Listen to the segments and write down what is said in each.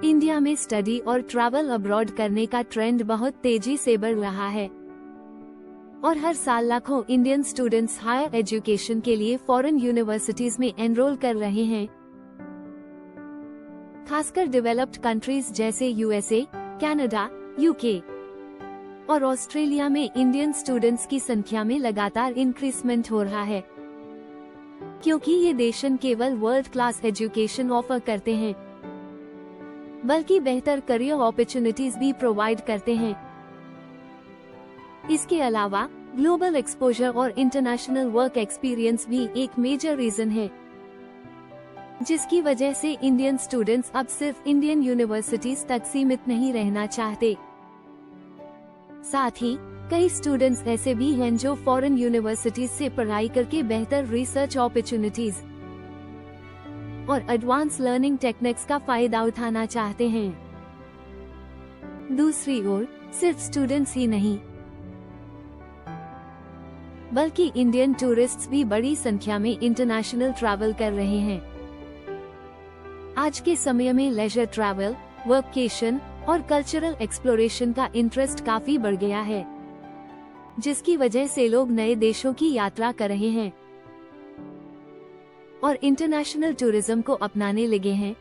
India में study और travel abroad करने का ट्रेंड बहुत तेजी से बढ़ रहा है और हर साल लाखों इंडियन स्टूडेंट्स हायर एजुकेशन के लिए फॉरेन यूनिवर्सिटीज में एनरोल कर रहे हैं। खासकर डेवलप्ड कंट्रीज जैसे यूएसए, कनाडा, यूके और ऑस्ट्रेलिया में इंडियन स्टूडेंट्स की संख्या में लगातार इंक्रीजमेंट हो रहा है, क्योंकि ये देश न केवल वर्ल्ड क्लास एजुकेशन ऑफर करते हैं बल्कि बेहतर करियर अपॉर्चुनिटीज भी प्रोवाइड करते हैं। इसके अलावा ग्लोबल एक्सपोजर और इंटरनेशनल वर्क एक्सपीरियंस भी एक मेजर रीजन है, जिसकी वजह से इंडियन स्टूडेंट्स अब सिर्फ इंडियन यूनिवर्सिटीज तक सीमित नहीं रहना चाहते। साथ ही कई स्टूडेंट्स ऐसे भी हैं जो फॉरेन यूनिवर्सिटीज से पढ़ाई करके बेहतर रिसर्च अपॉर्चुनिटीज और एडवांस लर्निंग टेक्निक्स का फायदा उठाना चाहते हैं। दूसरी ओर सिर्फ स्टूडेंट्स ही नहीं बल्कि इंडियन टूरिस्ट्स भी बड़ी संख्या में इंटरनेशनल ट्रैवल कर रहे हैं। आज के समय में लेजर ट्रैवल, वर्केशन और कल्चरल एक्सप्लोरेशन का इंटरेस्ट काफी बढ़ गया है, जिसकी वजह से लोग नए देशों की यात्रा कर रहे हैं और इंटरनेशनल टूरिज्म को अपनाने लगे हैं।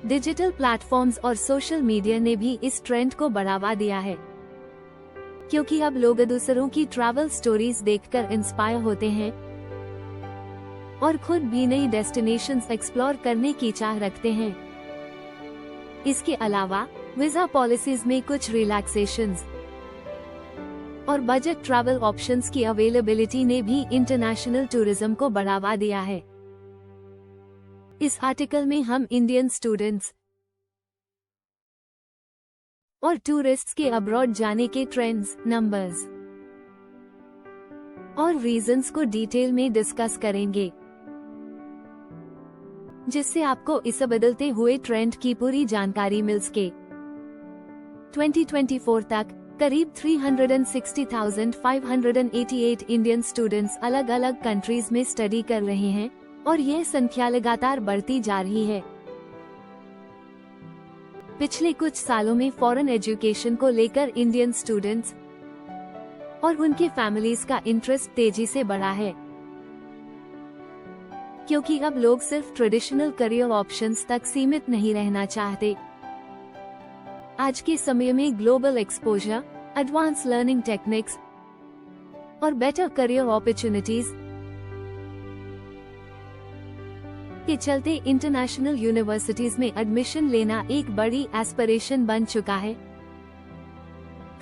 डिजिटल प्लेटफॉर्म्स और सोशल मीडिया ने भी इस ट्रेंड को बढ़ावा दिया है, क्योंकि अब लोग दूसरों की ट्रैवल स्टोरीज देखकर इंस्पायर होते हैं और खुद भी नई डेस्टिनेशंस एक्सप्लोर करने की चाह रखते हैं। इसके अलावा वीजा पॉलिसीज में कुछ रिलैक्सेशंस और बजट ट्रैवल ऑप्शंस की अवेलेबिलिटी ने भी इंटरनेशनल टूरिज्म को बढ़ावा दिया है। इस आर्टिकल में हम इंडियन स्टूडेंट्स और टूरिस्ट्स के अब्रॉड जाने के ट्रेंड्स, नंबर्स और रीजंस को डिटेल में डिस्कस करेंगे, जिससे आपको इस बदलते हुए ट्रेंड की पूरी जानकारी मिल सके। 2024 तक करीब 360,588 इंडियन स्टूडेंट्स अलग अलग कंट्रीज में स्टडी कर रहे हैं और यह संख्या लगातार बढ़ती जा रही है। पिछले कुछ सालों में फॉरेन एजुकेशन को लेकर इंडियन स्टूडेंट्स और उनके फैमिलीज का इंटरेस्ट तेजी से बढ़ा है, क्योंकि अब लोग सिर्फ ट्रेडिशनल करियर ऑप्शंस तक सीमित नहीं रहना चाहते। आज के समय में global exposure, advance learning techniques और बेटर करियर अपॉर्चुनिटीज के चलते इंटरनेशनल यूनिवर्सिटीज में एडमिशन लेना एक बड़ी एस्पिरेशन बन चुका है।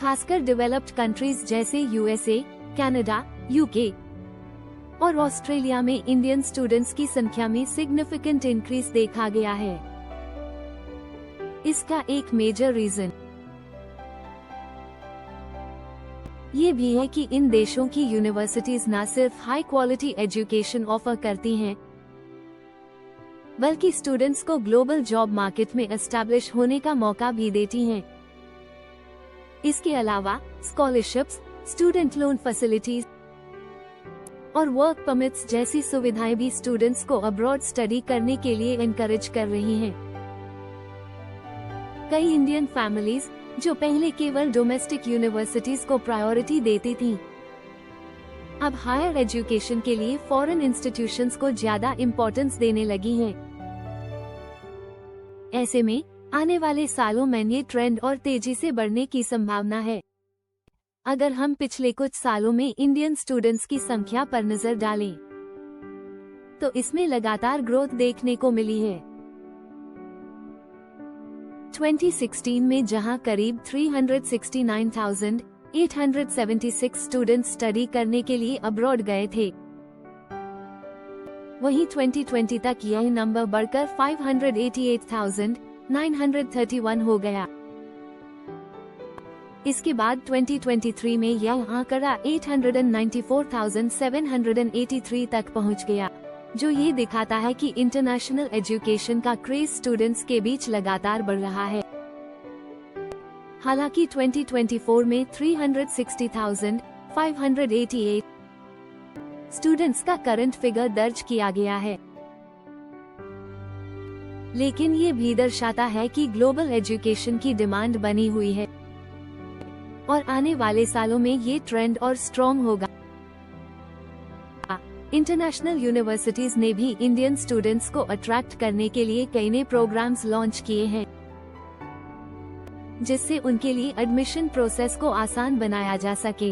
खासकर डेवलप्ड कंट्रीज जैसे यूएसए, कनाडा, यूके और ऑस्ट्रेलिया में इंडियन स्टूडेंट्स की संख्या में सिग्निफिकेंट इंक्रीज देखा गया है। इसका एक मेजर रीजन ये भी है कि इन देशों की यूनिवर्सिटीज न सिर्फ हाई क्वालिटी एजुकेशन ऑफर करती हैं, बल्कि स्टूडेंट्स को ग्लोबल जॉब मार्केट में एस्टैब्लिश होने का मौका भी देती हैं। इसके अलावा स्कॉलरशिप्स, स्टूडेंट लोन फैसिलिटीज और वर्क परमिट्स जैसी सुविधाएं भी स्टूडेंट्स को अब्रॉड स्टडी करने के लिए एनकरेज कर रही हैं। कई इंडियन फैमिलीज जो पहले केवल डोमेस्टिक यूनिवर्सिटीज को प्रायोरिटी देती थीं, अब हायर एजुकेशन के लिए फॉरेन इंस्टीट्यूशंस को ज्यादा इम्पोर्टेंस देने लगी हैं। ऐसे में आने वाले सालों में ये ट्रेंड और तेजी से बढ़ने की संभावना है। अगर हम पिछले कुछ सालों में इंडियन स्टूडेंट्स की संख्या पर नजर डालें, तो इसमें लगातार ग्रोथ देखने को मिली है। 2016 में जहां करीब 369,876 स्टूडेंट्स स्टडी करने के लिए अब्रॉड गए थे, वहीं 2020 तक यह नंबर बढ़कर 588,931 हो गया। इसके बाद 2023 में यह आंकड़ा 894,783 तक पहुंच गया, जो ये दिखाता है कि इंटरनेशनल एजुकेशन का क्रेज स्टूडेंट्स के बीच लगातार बढ़ रहा है। हालांकि 2024 में 360,588 स्टूडेंट्स का करंट फिगर दर्ज किया गया है। लेकिन ये भी दर्शाता है कि ग्लोबल एजुकेशन की डिमांड बनी हुई है और आने वाले सालों में ये ट्रेंड और स्ट्रॉन्ग होगा। इंटरनेशनल यूनिवर्सिटीज ने भी इंडियन स्टूडेंट्स को अट्रैक्ट करने के लिए कई नए प्रोग्राम्स लॉन्च किए हैं, जिससे उनके लिए एडमिशन प्रोसेस को आसान बनाया जा सके।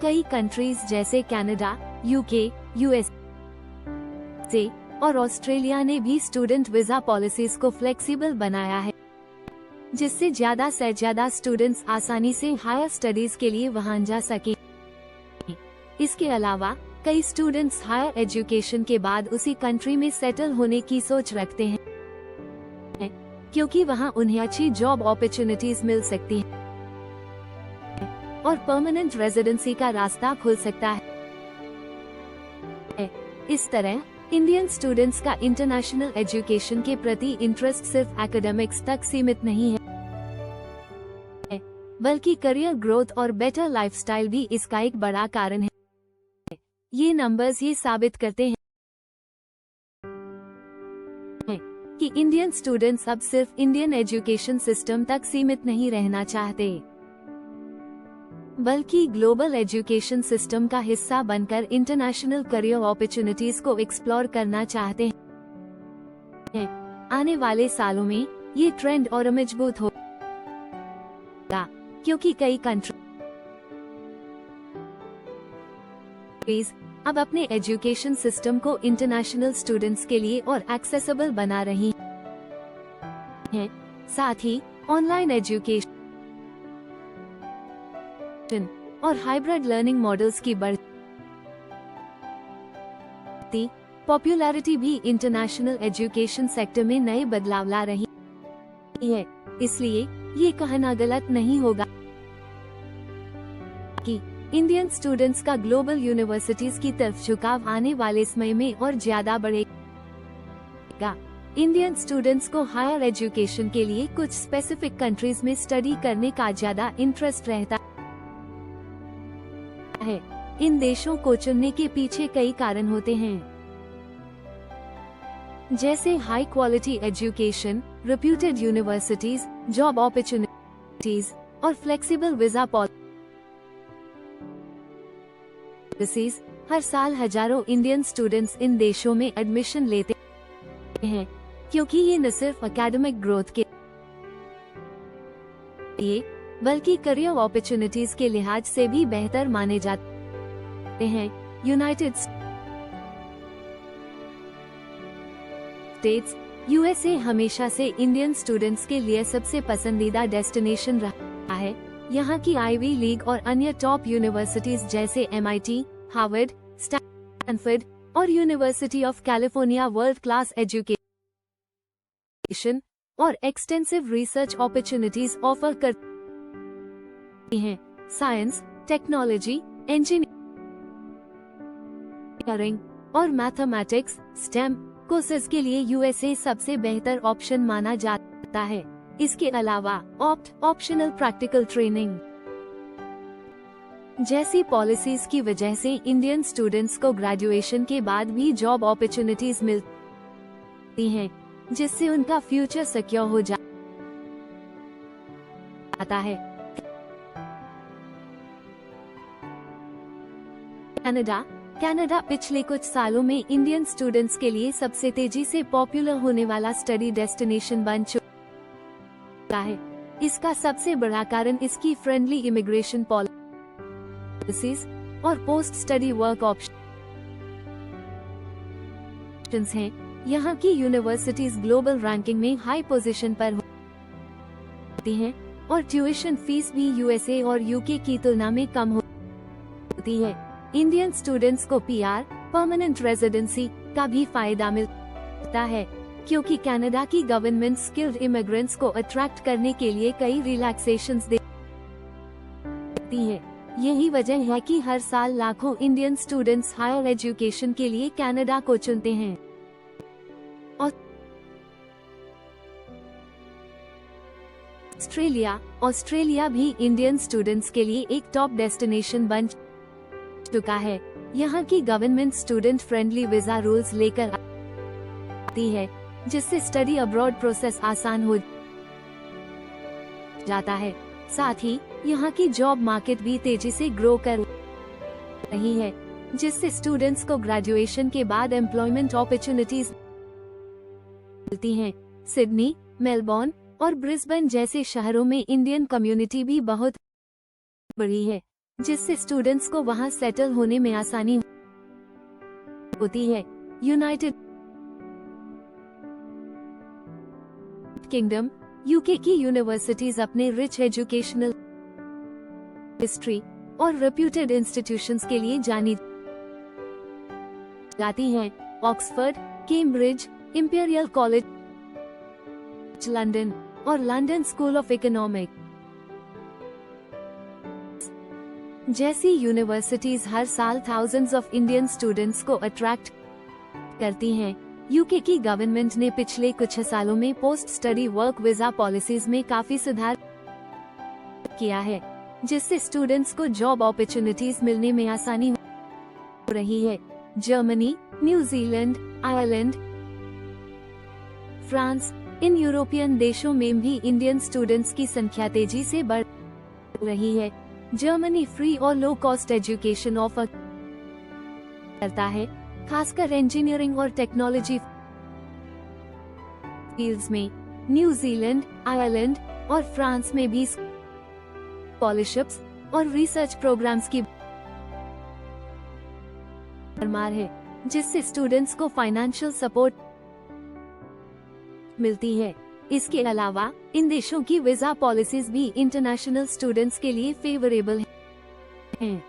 कई कंट्रीज जैसे कनाडा, यूके, यूएसए और ऑस्ट्रेलिया ने भी स्टूडेंट वीजा पॉलिसीज को फ्लेक्सिबल बनाया है, जिससे ज्यादा से ज्यादा स्टूडेंट्स आसानी से हायर स्टडीज के लिए वहां जा सके। इसके अलावा कई स्टूडेंट्स हायर एजुकेशन के बाद उसी कंट्री में सेटल होने की सोच रखते हैं, क्योंकि वहां उन्हें अच्छी जॉब अपॉर्चुनिटीज मिल सकती हैं और परमानेंट रेजिडेंसी का रास्ता खुल सकता है। इस तरह इंडियन स्टूडेंट्स का इंटरनेशनल एजुकेशन के प्रति इंटरेस्ट सिर्फ एकेडमिक्स तक सीमित नहीं है, बल्कि करियर ग्रोथ और बेटर लाइफस्टाइल भी इसका एक बड़ा कारण है। ये नंबर्स ये साबित करते हैं कि इंडियन स्टूडेंट्स अब सिर्फ इंडियन एजुकेशन सिस्टम तक सीमित नहीं रहना चाहते, बल्कि ग्लोबल एजुकेशन सिस्टम का हिस्सा बनकर इंटरनेशनल करियर अपॉर्चुनिटीज को एक्सप्लोर करना चाहते हैं। आने वाले सालों में ये ट्रेंड और मजबूत होगा, क्योंकि कई कंट्रीज अब अपने एजुकेशन सिस्टम को इंटरनेशनल स्टूडेंट्स के लिए और एक्सेसिबल बना रही हैं। साथ ही ऑनलाइन एजुकेशन और हाइब्रिड लर्निंग मॉडल्स की बढ़ती पॉपुलैरिटी भी इंटरनेशनल एजुकेशन सेक्टर में नए बदलाव ला रही है। इसलिए ये कहना गलत नहीं होगा कि इंडियन स्टूडेंट्स का ग्लोबल यूनिवर्सिटीज की तरफ झुकाव आने वाले समय में और ज्यादा बढ़ेगा। इंडियन स्टूडेंट्स को हायर एजुकेशन के लिए कुछ स्पेसिफिक कंट्रीज में स्टडी करने का ज्यादा इंटरेस्ट रहता है। इन देशों को चुनने के पीछे कई कारण होते हैं, जैसे high quality education, reputed universities, job opportunities और फ्लेक्सिबल वीजा पॉलिसीज। हर साल हजारों इंडियन स्टूडेंट्स इन देशों में एडमिशन लेते हैं, क्योंकि ये न सिर्फ एकेडमिक ग्रोथ के लिए बल्कि करियर अपॉर्चुनिटीज के लिहाज से भी बेहतर माने जाते हैं। यूनाइटेड स्टेट्स यूएसए हमेशा से इंडियन स्टूडेंट्स के लिए सबसे पसंदीदा डेस्टिनेशन रहा है। यहाँ की आईवी लीग और अन्य टॉप यूनिवर्सिटीज जैसे MIT, हार्वर्ड, स्टैनफोर्ड और university of California world class education और एक्सटेंसिव रिसर्च अपॉर्चुनिटीज ऑफर करती हैं। साइंस, टेक्नोलॉजी, इंजीनियरिंग और मैथमेटिक्स (STEM) कोर्सेज के लिए यूएसए सबसे बेहतर ऑप्शन माना जाता है। इसके अलावा ऑप्शनल प्रैक्टिकल ट्रेनिंग जैसी पॉलिसीज की वजह से इंडियन स्टूडेंट्स को ग्रेजुएशन के बाद भी जॉब अपॉर्चुनिटीज मिलती हैं, जिससे उनका फ्यूचर सिक्योर हो जाता है। कनाडा पिछले कुछ सालों में इंडियन स्टूडेंट्स के लिए सबसे तेजी से पॉपुलर होने वाला स्टडी डेस्टिनेशन बन चुका है। इसका सबसे बड़ा कारण इसकी फ्रेंडली इमिग्रेशन पॉलिसीज और पोस्ट स्टडी वर्क ऑप्शंस हैं। यहाँ की यूनिवर्सिटीज ग्लोबल रैंकिंग में हाई पोजीशन पर होती हैं और ट्यूशन फीस भी यूएसए और यूके की तुलना में कम होती है। इंडियन स्टूडेंट्स को PR परमानेंट रेजिडेंसी का भी फायदा मिलता है, क्योंकि कनाडा की गवर्नमेंट स्किल्ड इमिग्रेंट्स को अट्रैक्ट करने के लिए कई रिलैक्सेशंस देती है। यही वजह है कि हर साल लाखों इंडियन स्टूडेंट्स हायर एजुकेशन के लिए कनाडा को चुनते हैं। ऑस्ट्रेलिया भी इंडियन स्टूडेंट्स के लिए एक टॉप डेस्टिनेशन बन चुका है। यहाँ की government student friendly visa rules लेकर आती है, जिससे स्टडी अब्रॉड प्रोसेस आसान हो जाता है। साथ ही यहाँ की जॉब मार्केट भी तेजी से ग्रो कर रही है, जिससे स्टूडेंट्स को ग्रेजुएशन के बाद एम्प्लॉयमेंट अपॉर्चुनिटीज मिलती हैं। सिडनी, मेलबोर्न और ब्रिस्बेन जैसे शहरों में इंडियन कम्युनिटी भी बहुत बड़ी है, जिससे स्टूडेंट्स को वहां सेटल होने में आसानी होती है। यूनाइटेड किंगडम, यूके की यूनिवर्सिटीज अपने रिच एजुकेशनल हिस्ट्री और रेप्यूटेड इंस्टीट्यूशंस के लिए जानी जाती हैं। Oxford, Cambridge, imperial college London और लंदन स्कूल ऑफ इकोनॉमिक्स जैसी यूनिवर्सिटीज हर साल थाउजेंड्स ऑफ इंडियन स्टूडेंट्स को अट्रैक्ट करती हैं। यूके की गवर्नमेंट ने पिछले कुछ सालों में post study work visa policies में काफी सुधार किया है, जिससे स्टूडेंट्स को जॉब अपॉर्चुनिटीज मिलने में आसानी हो रही है। Germany, New Zealand, Ireland, France, in European देशों में भी इंडियन स्टूडेंट्स की संख्या तेजी से बढ़ रही है। जर्मनी फ्री और लो कॉस्ट एजुकेशन ऑफर करता है, खासकर इंजीनियरिंग और टेक्नोलॉजी फील्ड्स में। न्यूजीलैंड, आयरलैंड और फ्रांस में भी स्कॉलरशिप्स और रिसर्च प्रोग्राम्स की भरमार है, जिससे स्टूडेंट्स को फाइनेंशियल सपोर्ट मिलती है। इसके अलावा इन देशों की वीजा पॉलिसीज भी इंटरनेशनल स्टूडेंट्स के लिए फेवरेबल हैं।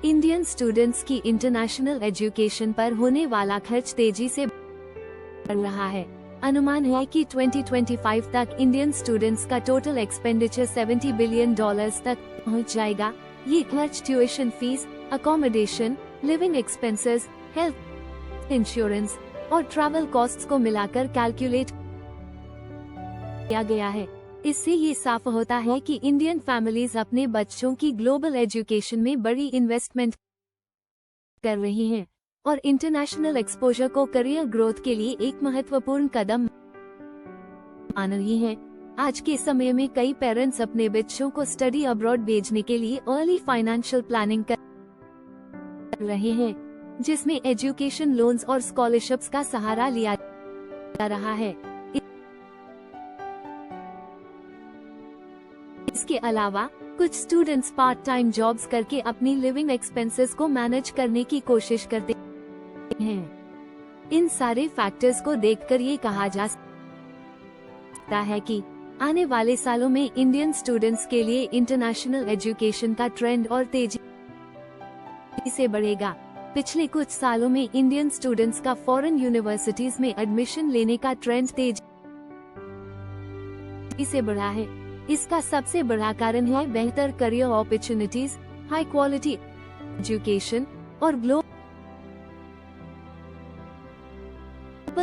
इंडियन स्टूडेंट्स की इंटरनेशनल एजुकेशन पर होने वाला खर्च तेजी से बढ़ रहा है। अनुमान है कि 2025 तक इंडियन स्टूडेंट्स का टोटल एक्सपेंडिचर $70 बिलियन तक पहुंच जाएगा। ये खर्च tuition fees, accommodation, living expenses, health insurance और ट्रैवल कॉस्ट्स को मिलाकर कैलकुलेट किया गया है। इससे ये साफ होता है कि इंडियन फैमिलीज अपने बच्चों की ग्लोबल एजुकेशन में बड़ी इन्वेस्टमेंट कर रही हैं और इंटरनेशनल एक्सपोजर को करियर ग्रोथ के लिए एक महत्वपूर्ण कदम मान रही हैं। आज के समय में कई पेरेंट्स अपने बच्चों को स्टडी अब्रॉड भेजने के लिए अर्ली फाइनेंशियल प्लानिंग कर रहे हैं, जिसमें एजुकेशन लोन्स और स्कॉलरशिप्स का सहारा लिया जा रहा है। इसके अलावा कुछ स्टूडेंट्स पार्ट टाइम जॉब्स करके अपनी लिविंग एक्सपेंसेस को मैनेज करने की कोशिश करते हैं। इन सारे फैक्टर्स को देखकर ये कहा जा सकता है कि आने वाले सालों में इंडियन स्टूडेंट्स के लिए इंटरनेशनल एजुकेशन का ट्रेंड और तेजी से बढ़ेगा। पिछले कुछ सालों में इंडियन स्टूडेंट्स का फॉरेन यूनिवर्सिटीज में एडमिशन लेने का ट्रेंड तेजी से बढ़ा है। इसका सबसे बड़ा कारण है बेहतर career opportunities, high quality education और ग्लोबल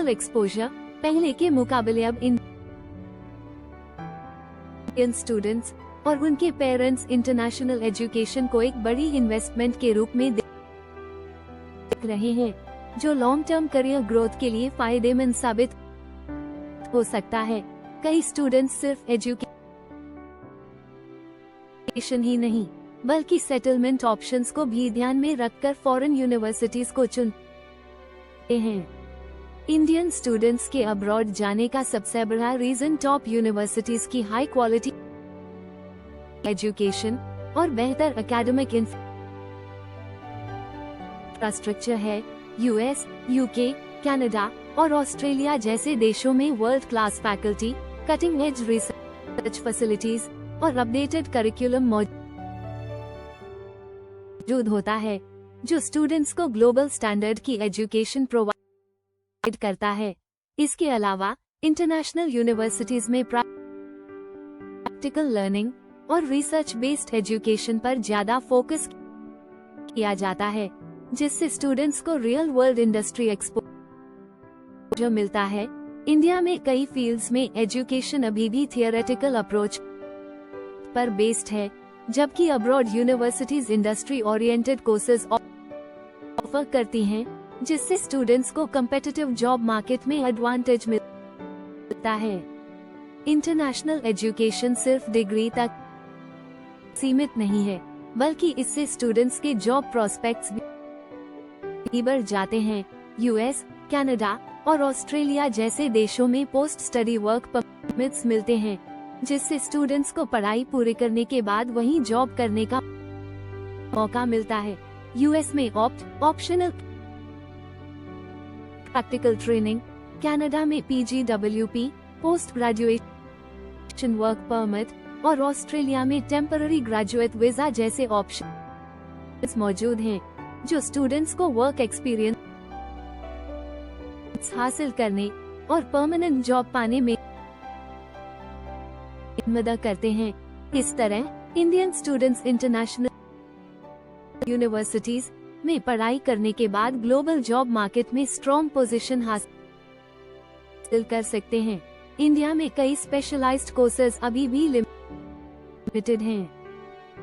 एक्सपोजर। पहले के मुकाबले अब इंडियन स्टूडेंट्स और उनके पेरेंट्स इंटरनेशनल एजुकेशन को एक बड़ी इन्वेस्टमेंट के रूप में देख रहे हैं, जो लॉन्ग टर्म करियर ग्रोथ के लिए फायदेमंद साबित हो सकता है। कई स्टूडेंट्स सिर्फ एजुकेशन ही नहीं बल्कि सेटलमेंट ऑप्शंस को भी ध्यान में रखकर फॉरेन यूनिवर्सिटीज को चुनते हैं। इंडियन स्टूडेंट्स के अब्रॉड जाने का सबसे बड़ा रीजन टॉप यूनिवर्सिटीज की हाई क्वालिटी एजुकेशन और बेहतर एकेडमिक इंफ्रास्ट्रक्चर है। यूएस, यूके, कनाडा और ऑस्ट्रेलिया जैसे देशों में world class faculty, cutting edge research facilities और अपडेटेड करिकुलम मौजूद होता है, जो स्टूडेंट्स को ग्लोबल स्टैंडर्ड की एजुकेशन प्रोवाइड करता है। इसके अलावा इंटरनेशनल यूनिवर्सिटीज में प्रैक्टिकल लर्निंग और रिसर्च बेस्ड एजुकेशन पर ज्यादा फोकस किया जाता है, जिससे स्टूडेंट्स को रियल वर्ल्ड इंडस्ट्री एक्सपोजर मिलता है। इंडिया में कई फील्ड्स में एजुकेशन अभी भी थियोरेटिकल अप्रोच पर बेस्ड है, जबकि abroad universities industry oriented courses offer करती हैं, जिससे स्टूडेंट्स को कम्पिटिटिव जॉब मार्केट में एडवांटेज मिलता है। सकता है। इंटरनेशनल एजुकेशन सिर्फ डिग्री तक सीमित नहीं है, बल्कि इससे स्टूडेंट्स के जॉब प्रोस्पेक्ट्स भी बढ़ जाते हैं। यूएस, कनाडा और ऑस्ट्रेलिया जैसे देशों में पोस्ट स्टडी वर्क परमिट्स मिलते हैं, जिससे स्टूडेंट्स को पढ़ाई पूरी करने के बाद वहीं जॉब करने का मौका मिलता है। यूएस में ऑप्शनल प्रैक्टिकल ट्रेनिंग, कनाडा में PGWP post graduation work permit और ऑस्ट्रेलिया में टेम्पररी ग्रेजुएट वीजा जैसे ऑप्शन मौजूद हैं, जो स्टूडेंट्स को वर्क एक्सपीरियंस हासिल करने और परमानेंट जॉब पाने में मदद करते हैं। इस तरह इंडियन स्टूडेंट्स इंटरनेशनल यूनिवर्सिटीज में पढ़ाई करने के बाद ग्लोबल जॉब मार्केट में स्ट्रॉन्ग पोजीशन हासिल कर सकते हैं। इंडिया में कई स्पेशलाइज्ड कोर्सेज अभी भी लिमिटेड हैं,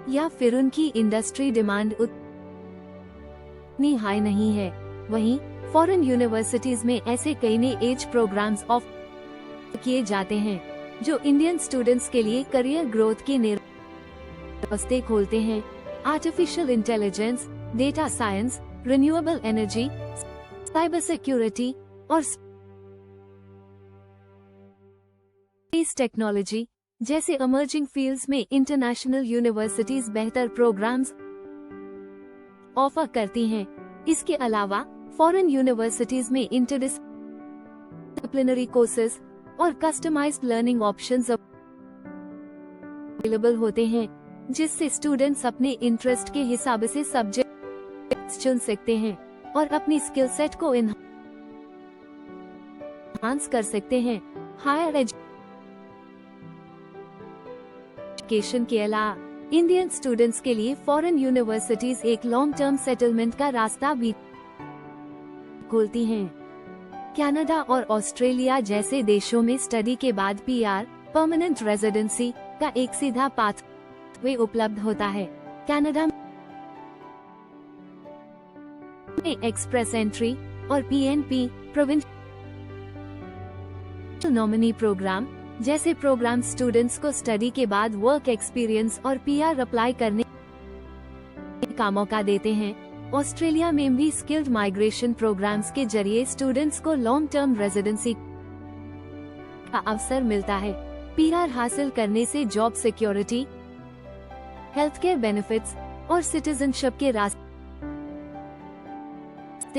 या फिर उनकी इंडस्ट्री डिमांड उतनी हाई नहीं है। वहीं फॉरेन यूनिवर्सिटीज में ऐसे कई नए एज प्रोग्राम्स ऑफर किए जाते हैं, जो इंडियन स्टूडेंट्स के लिए करियर ग्रोथ के नए रास्ते खोलते हैं। Artificial intelligence, data science, renewable energy, cyber security और स्पेस टेक्नोलॉजी जैसे इमर्जिंग फील्ड्स में इंटरनेशनल यूनिवर्सिटीज बेहतर प्रोग्राम्स ऑफर करती हैं। इसके अलावा फॉरेन यूनिवर्सिटीज में इंटरडिसिप्लिनरी कोर्सेज और कस्टमाइज्ड लर्निंग ऑप्शंस अवेलेबल होते हैं, जिससे स्टूडेंट्स अपने इंटरेस्ट के हिसाब से सब्जेक्ट्स चुन सकते हैं और अपनी स्किल सेट को एनहांस कर सकते हैं। हायर एजुकेशन के अलावा इंडियन स्टूडेंट्स के लिए फॉरेन यूनिवर्सिटीज एक लॉन्ग टर्म सेटलमेंट का रास्ता भी खोलती हैं। कनाडा और ऑस्ट्रेलिया जैसे देशों में स्टडी के बाद PR परमानेंट रेजिडेंसी का एक सीधा पाथवे उपलब्ध होता है। कनाडा में एक्सप्रेस एंट्री और PNP प्रोविंशियल नॉमिनी प्रोग्राम जैसे प्रोग्राम स्टूडेंट्स को स्टडी के बाद वर्क एक्सपीरियंस और PR अप्लाई करने का मौका देते हैं। ऑस्ट्रेलिया में भी स्किल्ड माइग्रेशन प्रोग्राम्स के जरिए स्टूडेंट्स को लॉन्ग टर्म रेजिडेंसी का अवसर मिलता है। PR हासिल करने से job security, health care benefits और सिटीजनशिप के रास्ते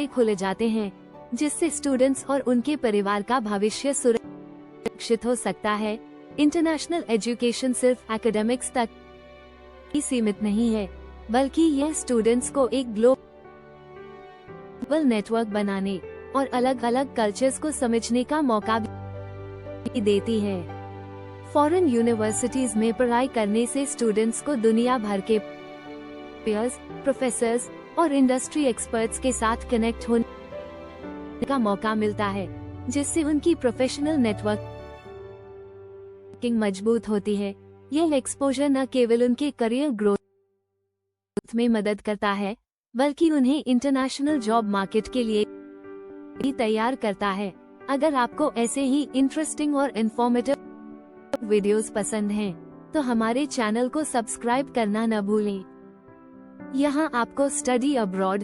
खुले जाते हैं, जिससे स्टूडेंट्स और उनके परिवार का भविष्य सुरक्षित हो सकता है। इंटरनेशनल एजुकेशन सिर्फ एकेडमिक्स तक ही सीमित नहीं है, बल्कि यह स्टूडेंट्स को एक ग्लोबल नेटवर्क बनाने और अलग अलग कल्चर्स को समझने का मौका भी देती है। फॉरेन यूनिवर्सिटीज में पढ़ाई करने से स्टूडेंट्स को दुनिया भर के पीयर्स, प्रोफेसर्स और इंडस्ट्री एक्सपर्ट्स के साथ कनेक्ट होने का मौका मिलता है, जिससे उनकी प्रोफेशनल नेटवर्किंग मजबूत होती है। यह एक्सपोजर न केवल उनके करियर ग्रोथ में मदद करता है, बल्कि उन्हें इंटरनेशनल जॉब मार्केट के लिए भी तैयार करता है। अगर आपको ऐसे ही इंटरेस्टिंग और इंफॉर्मेटिव वीडियोस पसंद हैं, तो हमारे चैनल को सब्सक्राइब करना न भूलें। यहाँ आपको study abroad,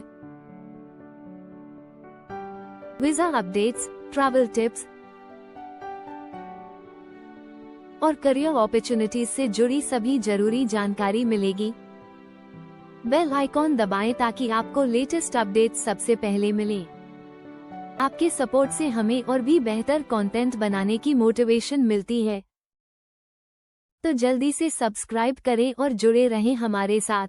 visa updates, travel tips और करियर अपॉर्चुनिटीज से जुड़ी सभी जरूरी जानकारी मिलेगी। बेल आइकॉन दबाएं ताकि आपको लेटेस्ट अपडेट सबसे पहले मिले। आपके सपोर्ट से हमें और भी बेहतर कंटेंट बनाने की मोटिवेशन मिलती है। तो जल्दी से सब्सक्राइब करें और जुड़े रहें हमारे साथ।